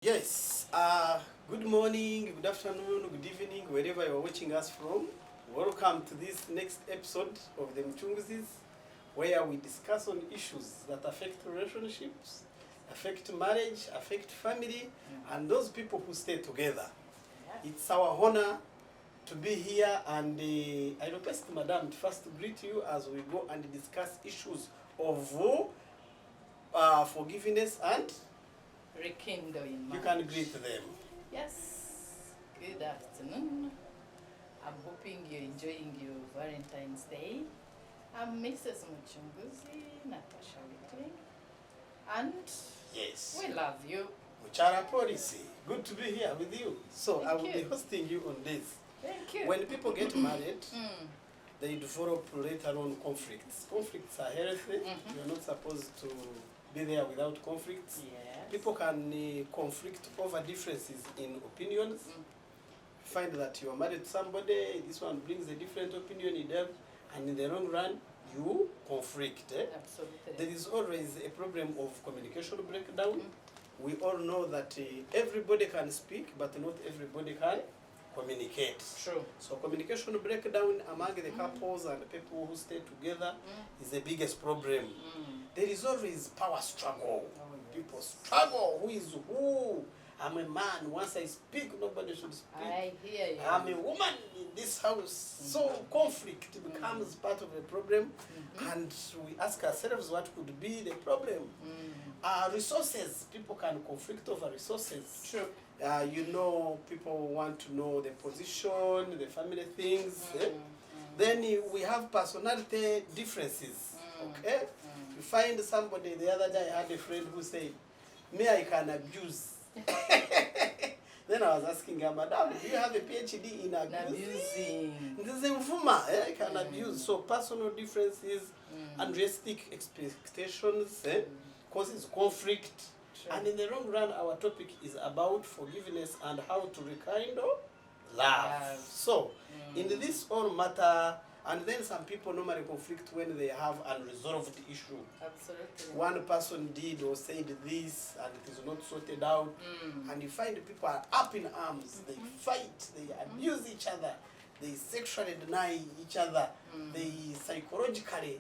Yes, good morning, good afternoon, good evening, wherever you're watching us from. Welcome to this next episode of the Mchunguzis, where we discuss on issues that affect relationships, affect marriage, affect family, and those people who stay together. It's our honor to be here, and I request Madam to first greet you as we go and discuss issues of forgiveness and Rekindle in you marriage. can greet them. Yes, good afternoon. I'm hoping you're enjoying your Valentine's Day. I'm Mrs. Mchunguzi, Natasha Whitling, and Yes. we love you. Muchara Policy, good to be here with you. So I will Thank be you. hosting you on this. Thank you. When people get married, Mm. they develop later on conflicts. Conflicts are healthy. You're not supposed to be there without conflicts. Yes. People can conflict over differences in opinions. Find that you are married to somebody, this one brings a different opinion in them, and in the long run, you conflict. Absolutely. There is always a problem of communication breakdown. We all know that everybody can speak, but not everybody can communicate. True. So communication breakdown among the couples and the people who stay together is the biggest problem. There is always power struggle. Oh, People struggle. Who is who? I'm a man. Once I speak, nobody should speak. I hear you. I'm a woman in this house. So conflict becomes part of the problem, and we ask ourselves what could be the problem. Resources. People can conflict over resources. True. You know, people want to know the position, the family things. Then we have personality differences. Okay? You find somebody, the other day I had a friend who said, me I can abuse. Then I was asking her, Madam, do you have a PhD in abusing? I can abuse. So personal differences, unrealistic expectations causes conflict. Sure. And in the long run, our topic is about forgiveness and how to rekindle love. So, in this whole matter, and then some people normally conflict when they have unresolved issue. Absolutely. One person did or said this and it is not sorted out, and you find people are up in arms. They fight, they abuse each other, they sexually deny each other, they psychologically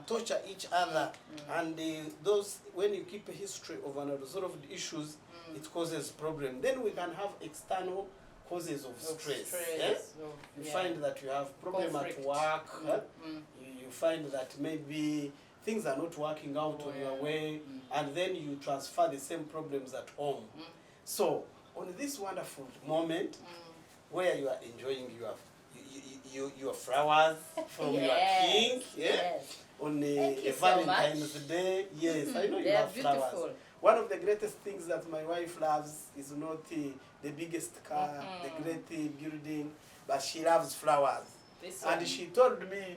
torture each other, and those, when you keep a history of unresolved issues, it causes problem. Then we can have external causes of stress. You find that you have problem Conflict. at work. You find that maybe things are not working out on your way, and then you transfer the same problems at home. So on this wonderful moment where you are enjoying your flowers from your king, on a so Valentine's Day. Yes, I know you They are have flowers. beautiful. One of the greatest things that my wife loves is not the biggest car, the great building, but she loves flowers. And she told me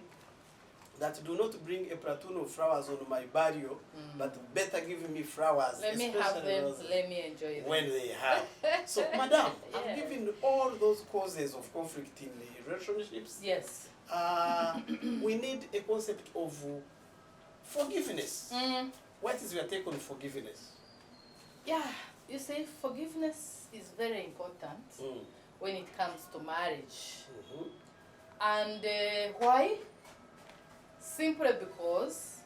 that do not bring a platoon of flowers on my burial, but better give me flowers. Let me have especially them, those let me enjoy them. when they have. So, Madam, Yeah. I'm giving all those causes of conflict in the relationships. Yes. We need a concept of forgiveness. What is your take on forgiveness? Yeah, you see, forgiveness is very important when it comes to marriage. And why? Simply because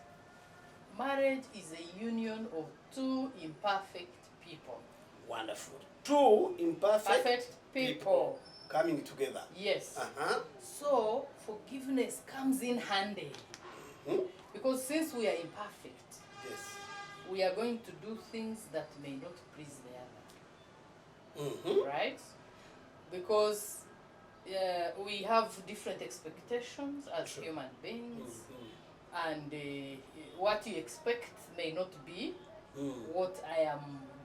marriage is a union of two imperfect people. Wonderful. Two imperfect Perfect people. coming together. Yes. So forgiveness comes in handy. Because since we are imperfect, Yes. we are going to do things that may not please the other. Right? Because we have different expectations as human beings, and what you expect may not be what I am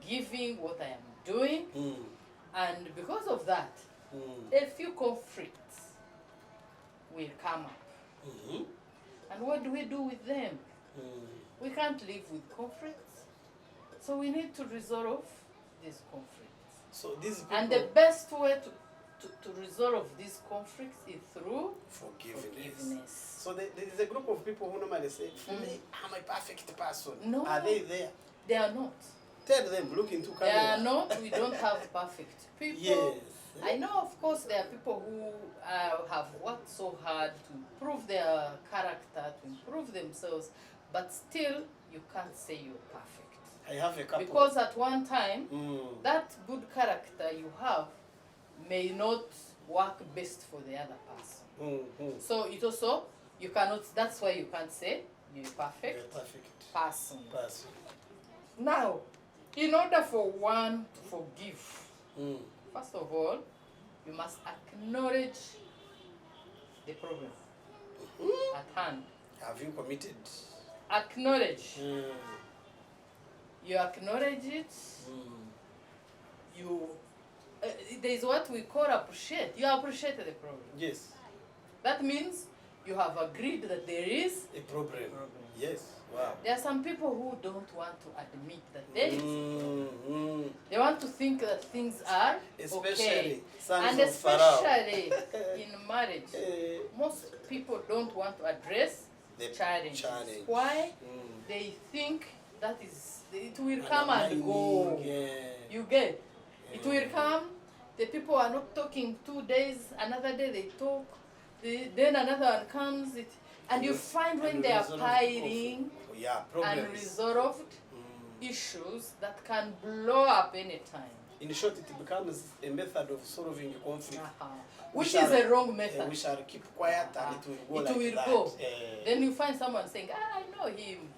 giving, what I am doing, and because of that, a few conflicts will come up. And what do we do with them? We can't live with conflicts, so we need to resolve these conflicts. So these people, And the best way to resolve these conflicts is through forgiveness. So there is a group of people who normally say, for me, I'm a perfect person. No. Are they there? They are not. Tell them, look into They are camera. not, we don't have perfect people. Yes. I know, of course, there are people who have worked so hard to improve their character, to improve themselves, but still, you can't say you're perfect. I have a couple. Because at one time, that good character you have may not work best for the other person. So it also, you cannot, that's why you can't say you're perfect, person. Now, in order for one to forgive, first of all, you must acknowledge the problem at hand. Have you committed? Acknowledge. You acknowledge it. You. There is what we call appreciate. You appreciate the problem. Yes. That means you have agreed that there is a problem. Yes. Wow. There are some people who don't want to admit that there is. They want to think that things are okay. And especially in marriage, most people don't want to address the challenge. Why? They think that is, it will come and go. You get? It will come, the people are not talking 2 days, another day they talk, then another one comes, and you find when they are piling unresolved issues that can blow up anytime. In short, it becomes a method of solving conflict. Which is a wrong method. We shall keep quiet and it will go like that. Then you find someone saying, I know him.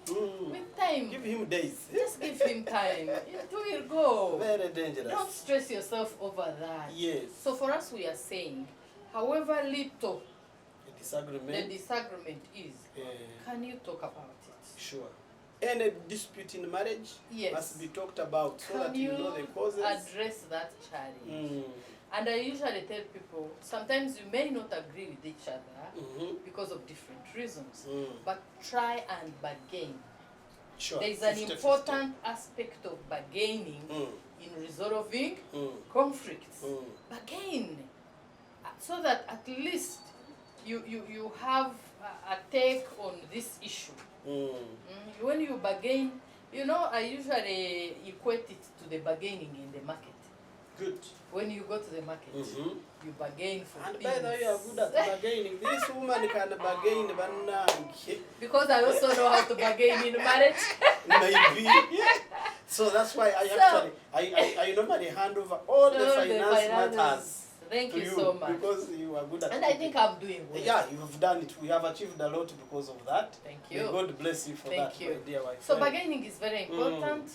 With time. Give him days. Just give him time. It will go. Very dangerous. Don't stress yourself over that. Yes. So for us, we are saying, however little the disagreement is, can you talk about it? Sure. Any dispute in marriage must be talked about so that you know the causes. Address that challenge. And I usually tell people, sometimes you may not agree with each other because of different reasons, but try and bargain. Sure. There is an important aspect of bargaining in resolving conflicts. Bargain, so that at least you have a take on this issue. When you bargain, you know, I usually equate it to the bargaining in the market. Good. When you go to the market, you bargain for and things. by the way, you are good at bargaining. This woman can bargain, because I also know how to bargain in marriage. Maybe. So that's why I normally hand over all the finance matters. Thank you so much. Because you are good at it. And I think I'm doing well. Yeah, you have done it. We have achieved a lot because of that. Thank you. May God bless you for that, my dear wife. So bargaining is very important.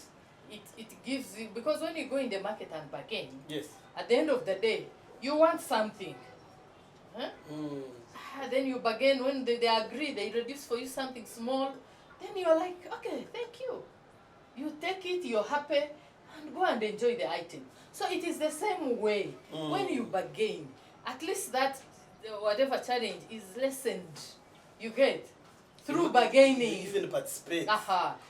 It gives you, because when you go in the market and bargain, at the end of the day, you want something. Huh? Then you bargain, when they agree, they reduce for you something small, then you're like, okay, thank you. You take it, you're happy, and go and enjoy the item. So it is the same way. When you bargain, at least that whatever challenge is lessened. You get? Through bargaining. You even participate.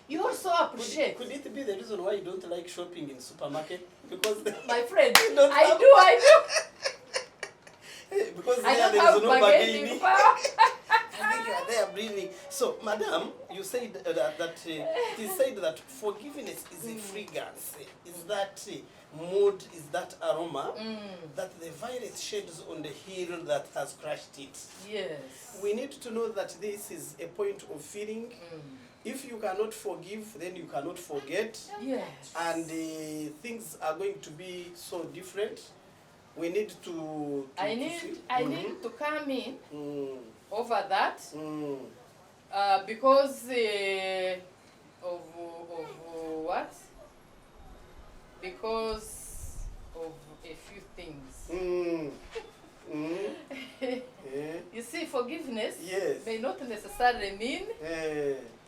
You also appreciate. Could it be the reason why you don't like shopping in supermarket? Because my friend, I do. Because I there don't is no bargaining. I think you are there breathing. So, madam, you said it is said that forgiveness is a fragrance. Is that mood, is that aroma that the violet shades on the hill that has crushed it. Yes. We need to know that this is a point of feeling. If you cannot forgive, then you cannot forget. Yes. And things are going to be so different. We need to I need to come in over that because of what? Because of a few things. You see, forgiveness may not necessarily mean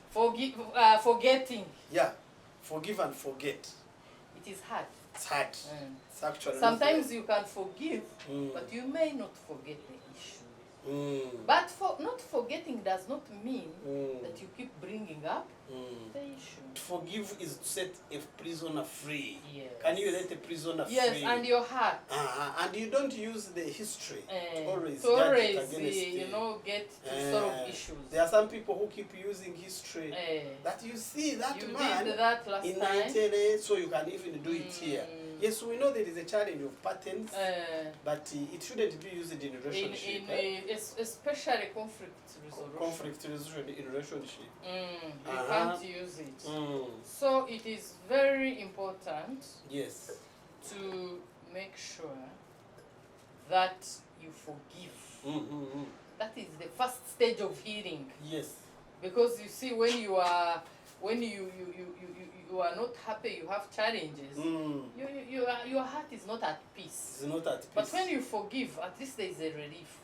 forgetting. Yeah, forgive and forget. It is hard. It's hard. It's actually sometimes you can forgive, but you may not forget the issue. But not forgetting does not mean that you keep bringing up the issue. To forgive is to set a prisoner free. Yes. Can you let a prisoner free? Yes, and your heart. And you don't use the history to always to judge always, it against get to solve issues. There are some people who keep using history that you see that you man did that last in time. 90, so you can even do it here. Yes, we know there is a challenge of patterns, but it shouldn't be used in relationship. Especially conflict resolution. Conflict resolution in relationship. You can't use it. So it is very important to make sure that you forgive. That is the first stage of healing. Yes. Because you see, when you are not happy, you have challenges, your heart is not at peace. It's not at peace. But when you forgive, at least there is a relief.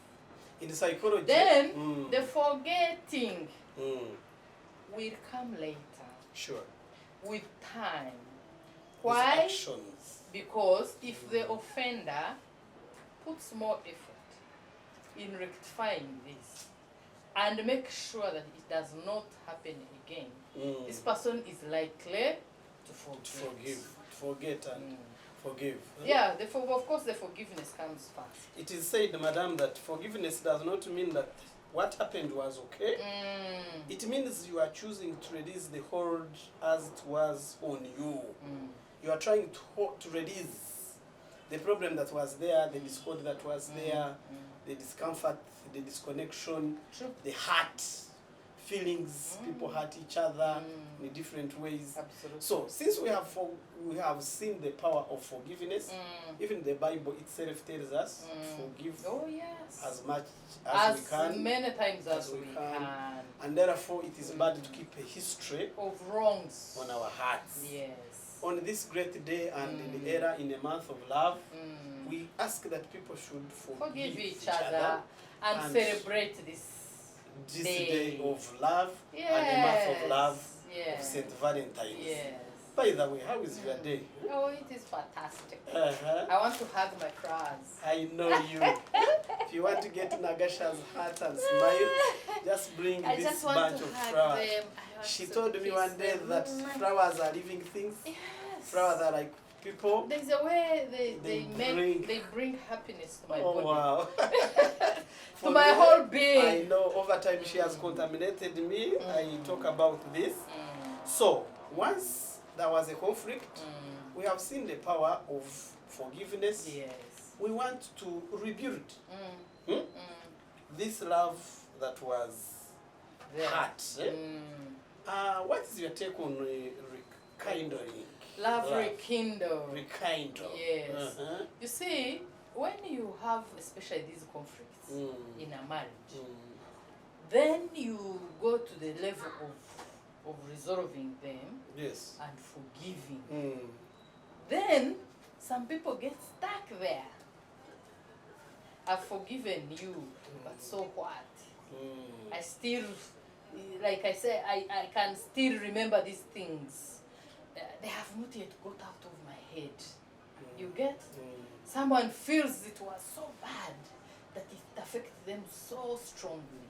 In psychology, then the forgetting will come later. Sure. With time. With Why? actions. Because if the offender puts more effort in rectifying this and make sure that it does not happen again, this person is likely to forget. Forget and forgive. Yeah, of course the forgiveness comes first. It is said, madam, that forgiveness does not mean that what happened was okay. It means you are choosing to release the hold as it was on you. You are trying to release the problem that was there, the discord that was there, the discomfort, the disconnection, the hurt, feelings. People hurt each other in different ways. Absolutely. So since we have seen the power of forgiveness, even the Bible itself tells us to forgive as much as we can, many times as we can. And therefore it is bad to keep a history of wrongs on our hearts. Yes. On this great day and in the era, in a month of love, we ask that people should forgive each other and celebrate this day of love and a month of love of St. Valentine's. Yes. By the way, how is your day? Oh, it is fantastic. I want to hug my flowers. I know you. If you want to get Nagasha's heart and smile, just bring this bunch of flowers. She told me one day that flowers are living things. Yes. Flowers are like people. There's a way they bring happiness to my body. Oh wow. To my whole being. I know over time she has contaminated me. I talk about this. So once there was a conflict, we have seen the power of forgiveness. Yes. We want to rebuild this love that was hurt. What is your take on rekindling? Love rekindle. Rekindle. Yes. You see, when you have especially these conflicts in a marriage, then you go to the level of resolving them and forgiving. Then some people get stuck there. I've forgiven you, but so what? I still, like I said, I can still remember these things. They have not yet got out of my head. You get? Someone feels it was so bad that it affected them so strongly.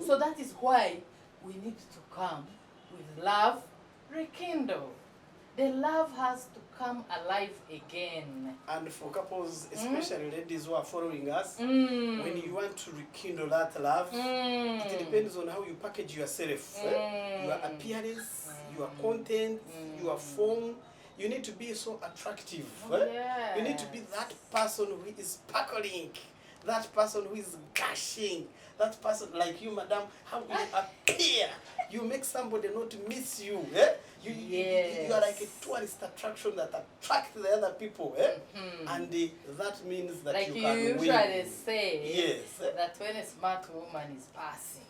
So that is why we need to come with love rekindle. The love has to come alive again. And for couples, especially ladies who are following us, when you want to rekindle that love, it depends on how you package yourself. Your appearance, your content, your form. You need to be so attractive. You need to be that person who is sparkling, that person who is gushing, that person like you, madam, how you appear. You make somebody not miss you. You are like a tourist attraction that attracts the other people. And that means that like you can win. Like you usually say that when a smart woman is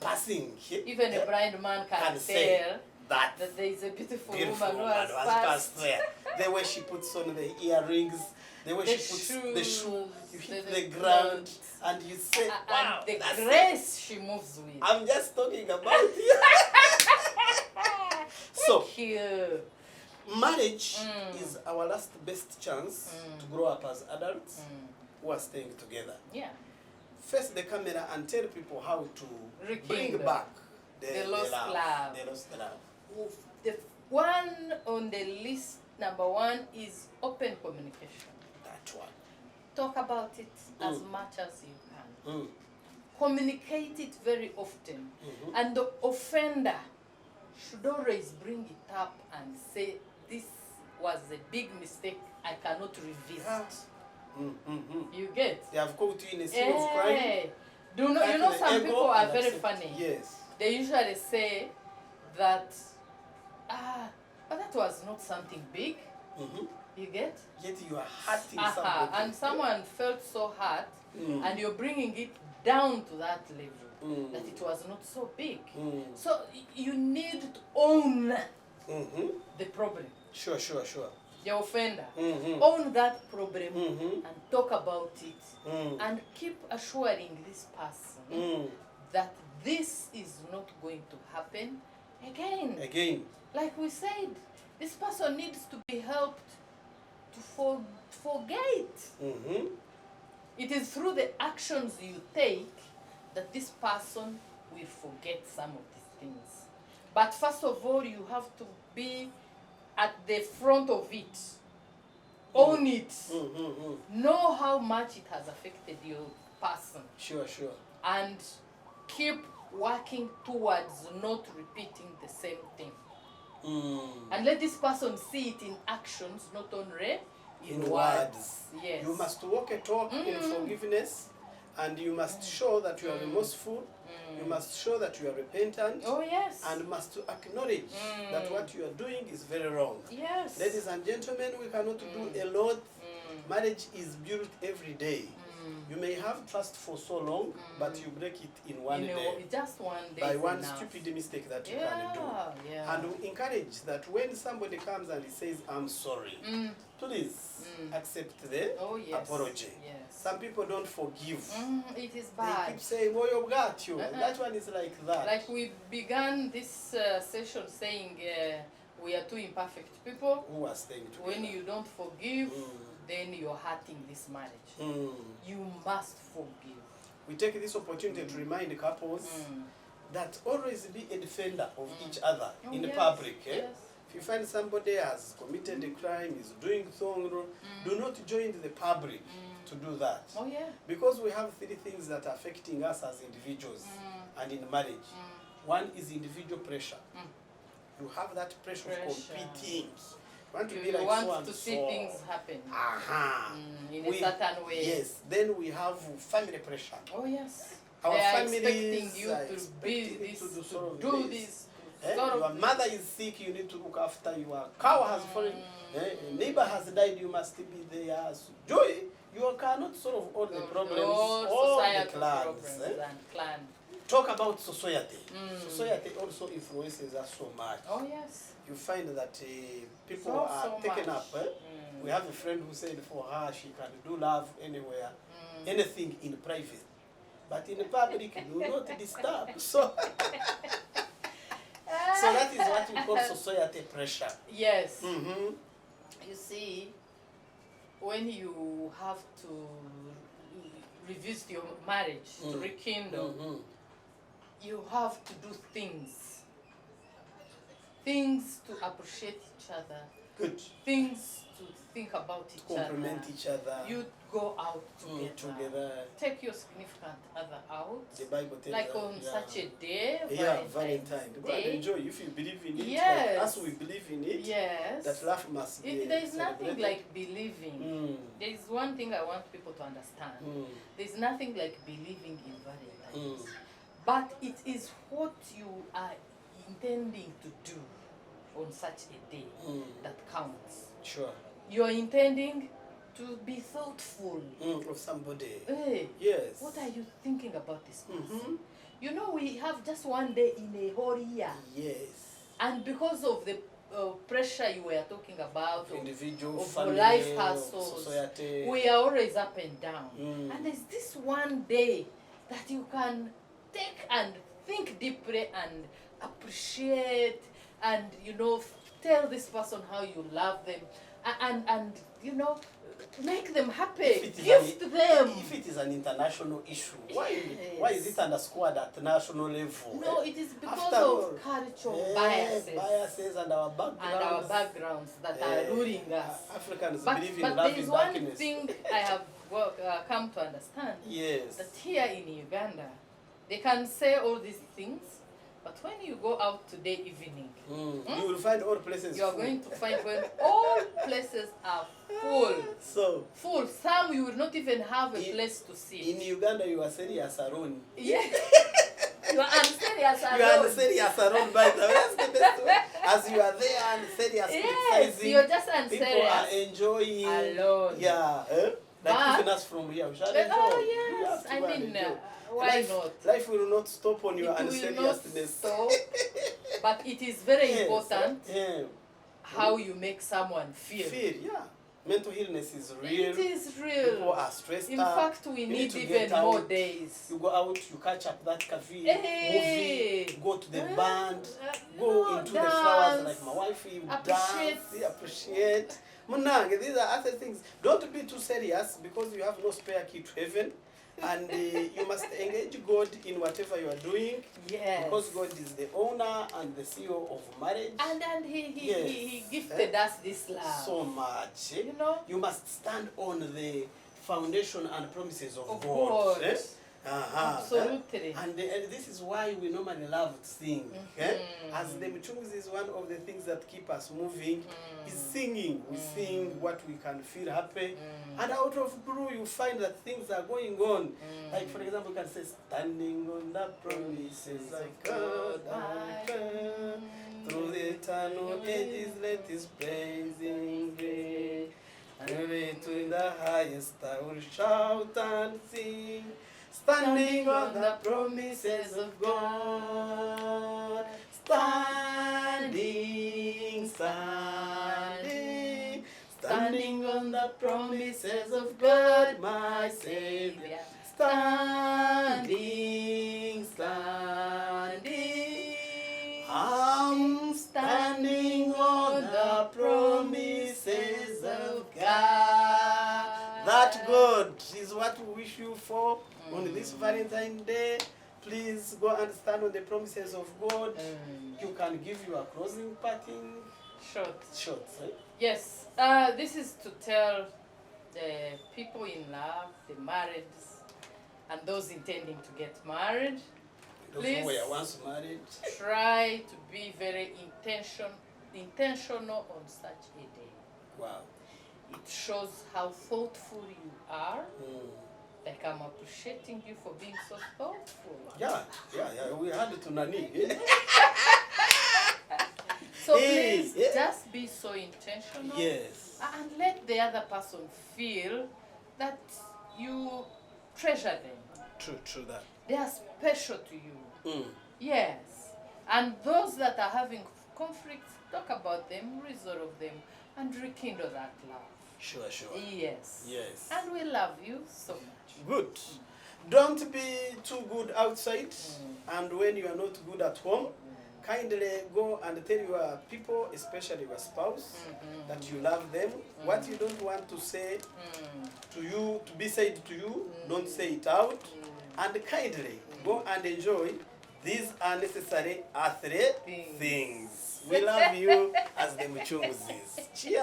passing, even a blind man can tell that there is a beautiful woman who has passed there. The way she puts on the earrings, the way she puts the shoe, you hit the ground, and you say, wow, and the grace she moves with. I'm just talking about you. So, marriage is our last best chance to grow up as adults who are staying together. Yeah. face the camera and tell people how to bring Rekindle. back The lost love. The lost love. The one on the list, number one, is open communication. That one. Talk about it as much as you can. Mm. Communicate it very often. And the offender should always bring it up and say, this was a big mistake, I cannot revisit. You get? They have caught you in a sin of crime. You know some people are very funny. Yes. They usually say that, but that was not something big. You get? Yet you are hurting somebody. And someone felt so hurt, and you're bringing it down to that level, that it was not so big. So you need to own the problem. Sure. The offender. Own that problem and talk about it. And keep assuring this person that this is not going to happen again. Like we said, this person needs to be helped to forget. It is through the actions you take that this person will forget some of these things. But first of all, you have to be at the front of it. Own it. Know how much it has affected your person. Sure. And keep working towards not repeating the same thing. And let this person see it in actions, not only in words. Yes. You must walk a talk in forgiveness, and you must show that you are remorseful. You must show that you are repentant. Oh yes. And must acknowledge that what you are doing is very wrong. Yes. Ladies and gentlemen, we cannot do a lot. Marriage is built every day. You may have trust for so long, but you break it in one day. Just one day. By one enough. stupid mistake that you can do. And we encourage that when somebody comes and he says, I'm sorry, please accept the apology. Yes. Some people don't forgive. It is They bad. keep saying, oh, you got you. That one is like that. Like we began this session saying we are two imperfect people. Who are staying together. When you don't forgive, then you're hurting this marriage. You must forgive. We take this opportunity to remind couples that always be a defender of each other in the public. If you find somebody has committed a crime, is doing something wrong, do not join the public to do that. Because we have three things that are affecting us as individuals and in marriage. One is individual pressure. You have that pressure of competing. You want to be like so and to so. see things happen in a We- certain way. Yes. Then we have family pressure. Oh yes. Our They are families expecting you are to expecting be you this, to do to sort of do this. this. Your mother is sick, you need to look after. Your cow has fallen. A neighbor has died, you must be there. So, Joy, you cannot solve all the problems, all the Societal clans. problems and clan. Talk about society. Society also influences us so much. Oh yes. You find that people So are taken much. up. We have a friend who said for her she can do love anywhere, anything in private. But in the public, do not disturb. So that is what we call society pressure. Yes. You see, when you have to revisit your marriage, to rekindle, you have to do things to appreciate each other, Good. things to think about each Compliment other. each other. You go out together. Together. Take your significant other out. The Bible tells Like us, on such a day, Valentine. Go and Day. enjoy if you believe in it. Yes. Like us, we believe in it. Yes. That love must be There is nothing celebrated. like believing. There is one thing I want people to understand. There is nothing like believing in Valentine's. But it is what you are intending to do on such a day that counts. Sure. You are intending to be thoughtful. Of somebody. Hey, Yes. what are you thinking about this person? You know, we have just one day in a whole year. Yes. And because of the pressure you were talking about, Individual, of family, life of hustles, society. we are always up and down. And there's this one day that you can take and think deeply and appreciate and, you know, tell this person how you love them and you know, make them happy. If it is an international issue, why is it underscored at national level? No, it is because After of all, cultural biases and our backgrounds. that are ruling us. Africans But believe in there loving is one darkness. thing I have come to understand. Yes. That here in Uganda, they can say all these things, but when you go out today evening, you will find all places you are full. going to find when all places are full. So, Full. Some you will not even have a place to sit. in Uganda, you are serious alone. Yeah. You are unserious alone. You are serious alone, by the way. That's the best way. As you are there and serious criticizing, you're just unserious. people are enjoying. Alone. Yeah. Like even us from here, we shall enjoy. Oh, yes. I mean, why not? Life will not stop on your It will unseriousness. not stop, but it is very important how you make someone feel. Yeah. Mental illness is real. It is real. People are stressed In out. fact, we need even more days. You go out, you catch up that cafe, movie, go to the band, go into the flowers like my wife, appreciate. Munange, these are other things. Don't be too serious because you have no spare key to heaven. And you must engage God in whatever you are doing. Yes. Because God is the owner and the CEO of marriage. And he gifted us this love. So much. You know? You must stand on the foundation and promises of God. Absolutely. And this is why we normally love to sing. As the Mchunguzi is one of the things that keep us moving, is singing. We sing what we can feel happy. And out of blue, you find that things are going on. Like, for example, you can say, standing on the promises of God, I can. Through the eternal ages, let his praising ring. And to the highest, I will shout and sing. Standing on the promises of God. Standing, standing. Standing on the promises of God, my Savior. Standing, standing. I'm standing on the promises of God. That God is what we wish you for on this Valentine's Day. Please go and stand on the promises of God. You can give your closing parting shots. Yes. This is to tell the people in love, the married, and those intending to get married. Those who were once married. Try to be very intentional on such a day. Wow. It shows how thoughtful you are. Like, I'm appreciating you for being so thoughtful. Yeah. We had it to Nani. So please, just be so intentional. Yes. And let the other person feel that you treasure them. True that. They are special to you. Yes. And those that are having conflicts, talk about them, resolve them, and rekindle that love. Sure. Yes. Yes. And we love you so much. Good. Don't be too good outside, and when you are not good at home, kindly go and tell your people, especially your spouse, that you love them. What you don't want to say to you, to be said to you, don't say it out. And kindly go and enjoy these unnecessary earthly things. We love you as the Mchunguzis. Cheers!